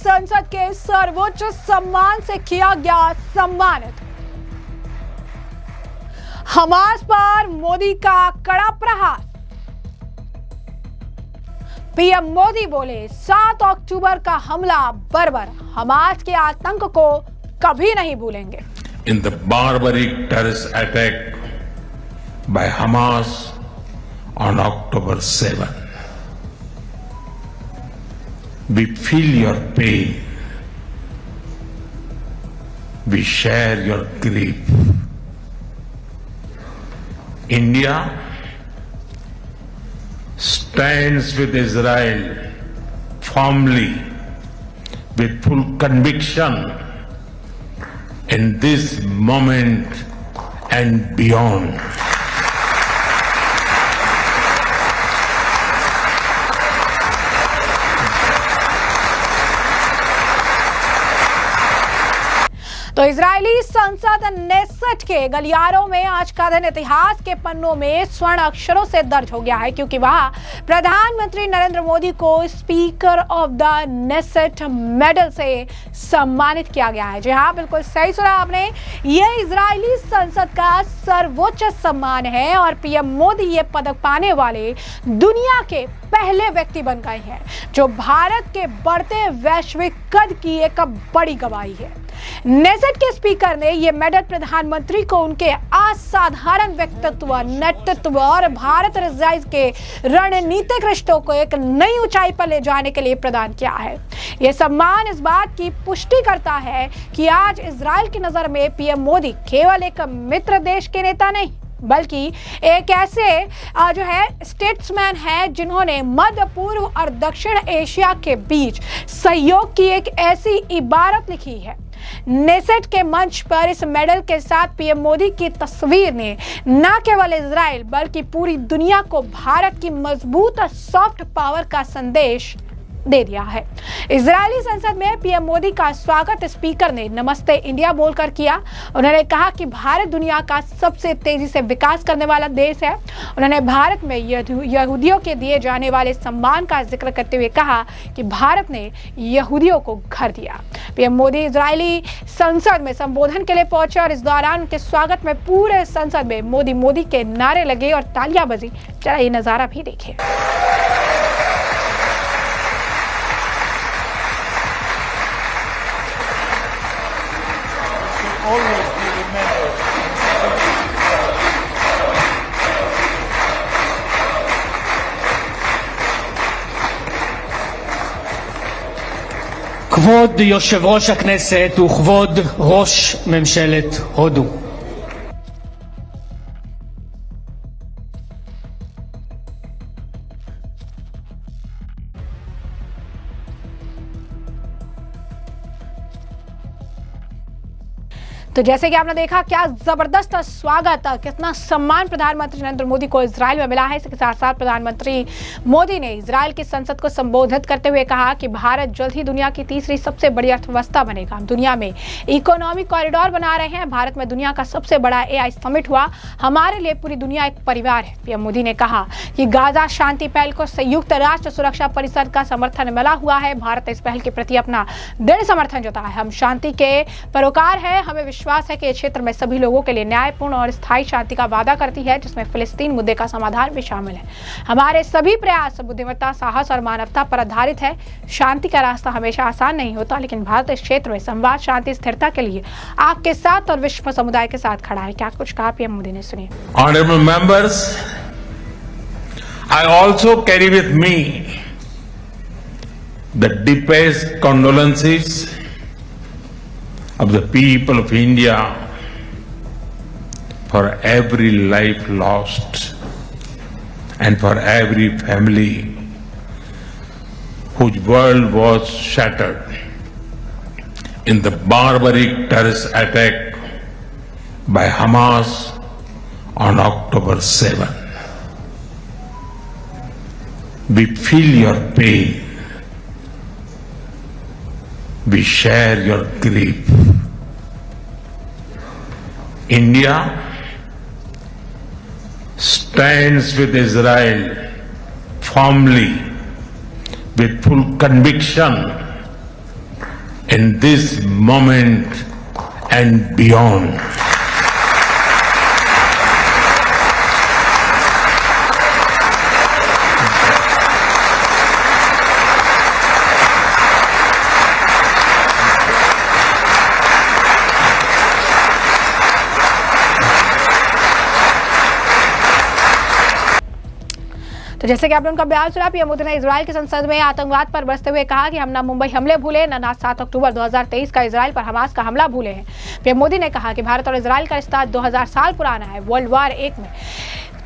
संसद के सर्वोच्च सम्मान से किया गया सम्मानित। हमास पर मोदी का कड़ा प्रहार। पीएम मोदी बोले 7 अक्टूबर का हमला बर्बर, हमास के आतंक को कभी नहीं भूलेंगे। In the barbaric terrorist attack by Hamas on October 7, we feel your pain, we share your grief. India stands with Israel firmly, with full conviction in this moment and beyond. तो Israeli संसद Knesset के गलियारों में आज का दिन इतिहास के पन्नों में स्वर्ण अक्षरों से दर्ज हो गया है, क्योंकि वहां प्रधानमंत्री नरेंद्र मोदी को speaker of the Knesset medal से सम्मानित किया गया है। जी हाँ, बिल्कुल सही सुना आपने, ये इजरायली संसद का सर्वोच्च सम्मान है और पीएम मोदी ये पदक पाने वाले दुनिया के पहले व्यक्ति बन गए हैं, जो भारत के बढ़ते वैश्विक कद की एक बड़ी गवाही है। नेसेट के स्पीकर ने यह मेडल प्रधानमंत्री को उनके असाधारण व्यक्तित्व, नेतृत्व और भारत इजराइल के रणनीतिक रिश्तों को एक नई ऊंचाई पर ले जाने के लिए प्रदान किया है। यह सम्मान इस बात की पुष्टि करता है कि आज इजराइल की नजर में पीएम मोदी केवल एक मित्र देश के नेता नहीं, बल्कि एक ऐसे जो है स्टेट्समैन है जिन्होंने मध्य पूर्व और दक्षिण एशिया के बीच सहयोग की एक ऐसी इबारत लिखी है। नेसेट के मंच पर इस मेडल के साथ पीएम मोदी की तस्वीर ने न केवल इजराइल बल्कि पूरी दुनिया को भारत की मजबूत सॉफ्ट पावर का संदेश दे दिया है। इजरायली संसद में पीएम मोदी का स्वागत स्पीकर ने नमस्ते इंडिया बोलकर किया। उन्होंने कहा कि भारत दुनिया का सबसे तेजी से विकास करने वाला देश है। उन्होंने भारत में यहूदियों के दिए जाने वाले सम्मान का जिक्र करते हुए कहा कि भारत ने यहूदियों को घर दिया। पीएम मोदी इजरायली संसद में संबोधन के लिए पहुंचे और इस दौरान उनके स्वागत में पूरे संसद में मोदी मोदी के नारे लगे और तालियां बजी। जरा ये नजारा भी देखिए। Always be remembered. כבוד יושב ראש הכנסת וכבוד ראש ממשלת הודו. तो जैसे कि आपने देखा क्या जबरदस्त स्वागत, कितना सम्मान प्रधानमंत्री नरेंद्र मोदी को इजराइल में मिला है। इसके साथ साथ प्रधानमंत्री मोदी ने इजराइल की संसद को संबोधित करते हुए कहा कि भारत जल्द ही दुनिया की तीसरी सबसे बड़ी अर्थव्यवस्था बनेगा। हम दुनिया में इकोनॉमिक कॉरिडोर बना रहे हैं। भारत में दुनिया का सबसे बड़ा AI समिट हुआ। हमारे लिए पूरी दुनिया एक परिवार है। पीएम मोदी ने कहा कि गाजा शांति पहल को संयुक्त राष्ट्र सुरक्षा परिषद का समर्थन मिला हुआ है। भारत इस पहल के प्रति अपना दृढ़ समर्थन जताया है। हम शांति के पैरोकार हैं। हमें विश्वास है कि क्षेत्र में सभी लोगों के लिए न्यायपूर्ण और स्थायी शांति का वादा करती है, जिसमें फिलिस्तीन मुद्दे का समाधान भी शामिल है। हमारे सभी प्रयास बुद्धिमत्ता, साहस और मानवता पर आधारित है। शांति का रास्ता हमेशा आसान नहीं होता, लेकिन भारत इस क्षेत्र में संवाद, शांति, स्थिरता के लिए आपके साथ और विश्व समुदाय के साथ खड़ा है। क्या कुछ कहा पीएम मोदी ने, सुनिए। Honorable members, I also carry with me the deepest condolences of the people of India for every life lost and for every family whose world was shattered in the barbaric terrorist attack by Hamas on October 7. We feel your pain. We share your grief. India stands with Israel firmly, with full conviction in this moment and beyond. तो जैसे कि आपने उनका बयान सुना, PM Modi ने Israel की संसद में आतंकवाद पर बरसते हुए कहा कि हम ना मुंबई हमले भूले न 7 अक्टूबर 2023 का इजराइल पर हमास का हमला भूले हैं। पीएम मोदी ने कहा कि भारत और इजराइल का रिश्ता 2000 साल पुराना है। वर्ल्ड वॉर 1 में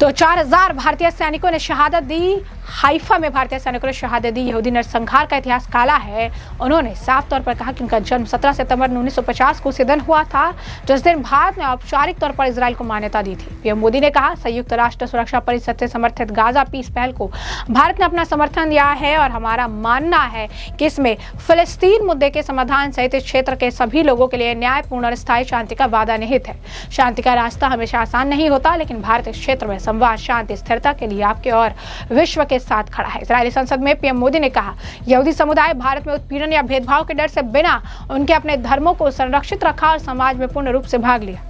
तो 4000 भारतीय सैनिकों ने शहादत दी। हाइफा में भारतीय सैनिकों ने शहादत दी। यहूदी नरसंहार का इतिहास काला है। उन्होंने साफ तौर पर कहा कि उनका जन्म 17 सितंबर 1950 को उसी दिन हुआ था जिस दिन भारत ने औपचारिक तौर पर इजराइल को मान्यता दी थी। पीएम मोदी ने कहा, संयुक्त राष्ट्र सुरक्षा परिषद से समर्थित गाजा पीस पहल को भारत ने अपना समर्थन दिया है और हमारा मानना है कि इसमें फिलिस्तीन मुद्दे के समाधान सहित इस क्षेत्र के सभी लोगों के लिए न्यायपूर्ण और स्थायी शांति का वादा निहित है। शांति का रास्ता हमेशा आसान नहीं होता, लेकिन भारत इस क्षेत्र में संवाद, शांति, स्थिरता के लिए आपके और विश्व के साथ खड़ा है। इजरायली संसद में पीएम मोदी ने कहा, यहूदी समुदाय भारत में उत्पीड़न या भेदभाव के डर से बिना उनके अपने धर्मों को संरक्षित रखा और समाज में पूर्ण रूप से भाग लिया।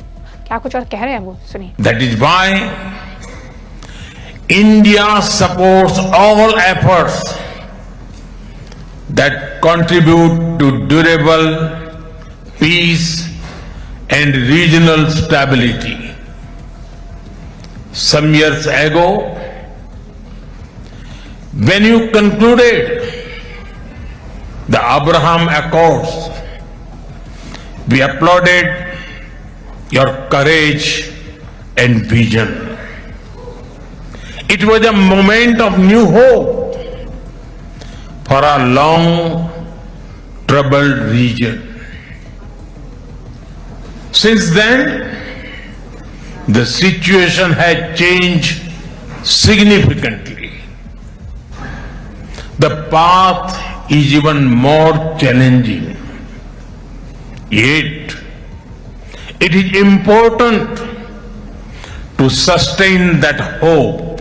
क्या कुछ और कह रहे हैं वो सुनिए। That is why India supports all efforts that contribute to durable peace and regional stability. Some years ago, when you concluded the Abraham Accords, we applauded your courage and vision. It was a moment of new hope for a long troubled region. Since then, the situation has changed significantly. The path is even more challenging. Yet, it is important to sustain that hope.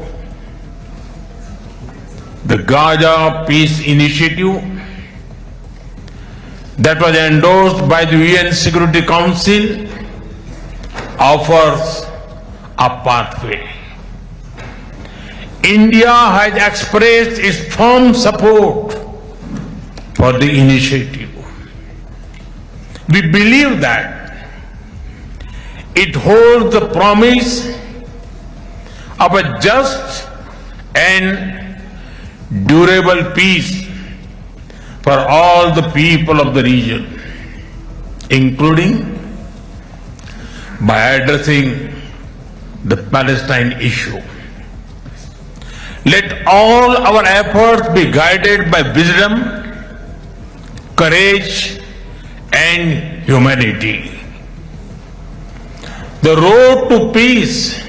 The Gaza Peace Initiative that was endorsed by the UN Security Council offers a pathway. India has expressed its firm support for the initiative. We believe that it holds the promise of a just and durable peace for all the people of the region, including by addressing the Palestine issue. Let all our efforts be guided by wisdom, courage, and humanity. The road to peace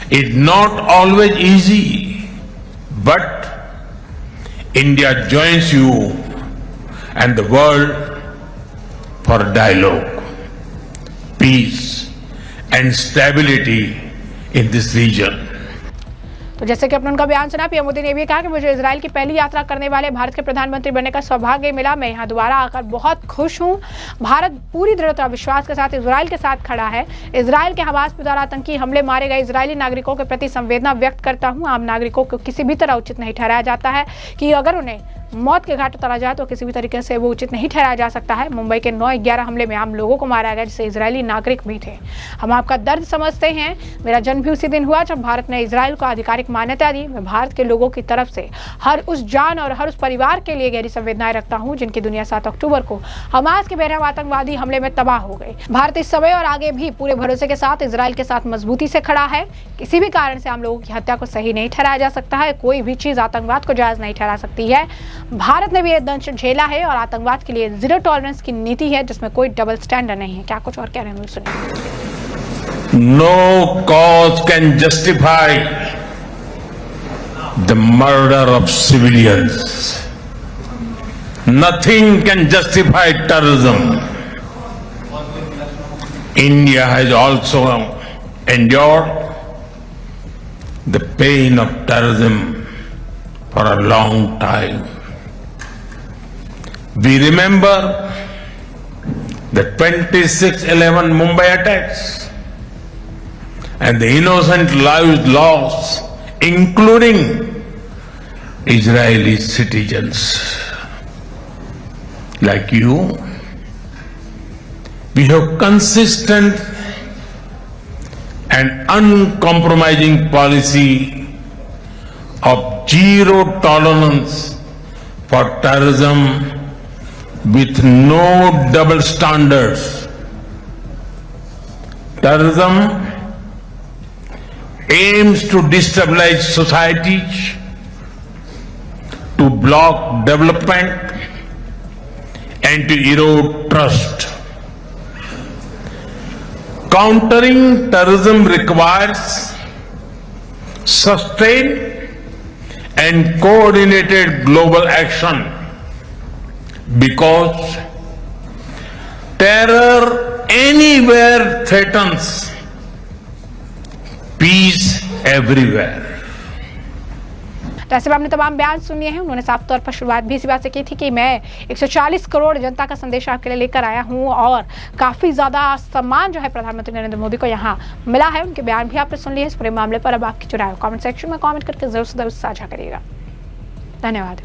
is not always easy, but India joins you and the world for dialogue, peace, and stability in this region. तो जैसे कि आपने उनका बयान सुना, PM Modi ने भी कहा कि मुझे इजराइल की पहली यात्रा करने वाले भारत के प्रधानमंत्री बनने का सौभाग्य मिला। मैं यहाँ दोबारा आकर बहुत खुश हूँ। भारत पूरी दृढ़ता और विश्वास के साथ इजराइल के साथ खड़ा है। इजराइल के हमास पर द्वारा आतंकी हमले मारे गए इजरायली नागरिकों के प्रति संवेदना व्यक्त करता हूँ। आम नागरिकों को किसी भी तरह उचित नहीं ठहराया जाता है कि अगर उन्हें मौत के घाट उतारा जाए तो किसी भी तरीके से वो उचित नहीं ठहराया जा सकता है। मुंबई के 9/11 हमले में आम लोगों को मारा गया, जिससे इजरायली नागरिक भी थे। हम आपका दर्द समझते हैं। मेरा जन्म भी उसी दिन हुआ जब भारत ने इजराइल को आधिकारिक मान्यता दी। मैं भारत के लोगों की तरफ से हर उस जान और हर उस परिवार के लिए गहरी संवेदनाएं रखता हूं जिनकी दुनिया 7 अक्टूबर को हमास के बेरहम आतंकवादी हमले में तबाह हो गई। भारत इस समय और आगे भी पूरे भरोसे के साथ इजराइल के साथ मजबूती से खड़ा है। किसी भी कारण से आम लोगों की हत्या को सही नहीं ठहराया जा सकता है। कोई भी चीज आतंकवाद को जायज नहीं ठहरा सकती है। भारत ने भी ये दंश झेला है और आतंकवाद के लिए जीरो टॉलरेंस की नीति है, जिसमें कोई डबल स्टैंडर्ड नहीं है। क्या कुछ और कह रहे हैं सुनिए। No cause can justify the murder of civilians. Nothing can justify terrorism. India has also endured the pain of terrorism for a long time. We remember the 26/11 Mumbai attacks, and the innocent lives lost, including Israeli citizens like you. We have consistent and uncompromising policy of zero tolerance for terrorism with no double standards. Terrorism aims to destabilize societies, to block development, and to erode trust. Countering terrorism requires sustained and coordinated global action, because terror anywhere threatens peace everywhere. तो ऐसे में आपने तमाम बयान सुनिए हैं। उन्होंने साफ तौर पर शुरुआत भी इसी बात से की थी कि मैं 140 करोड़ जनता का संदेश आपके लिए लेकर आया हूं और काफ़ी ज़्यादा सम्मान जो है प्रधानमंत्री नरेंद्र मोदी को यहां मिला है। उनके बयान भी आपने सुन लिए। इस पूरे मामले पर अब आपकी जो राय कमेंट सेक्शन में कमेंट करके जरूर से जरूर साझा करिएगा। धन्यवाद।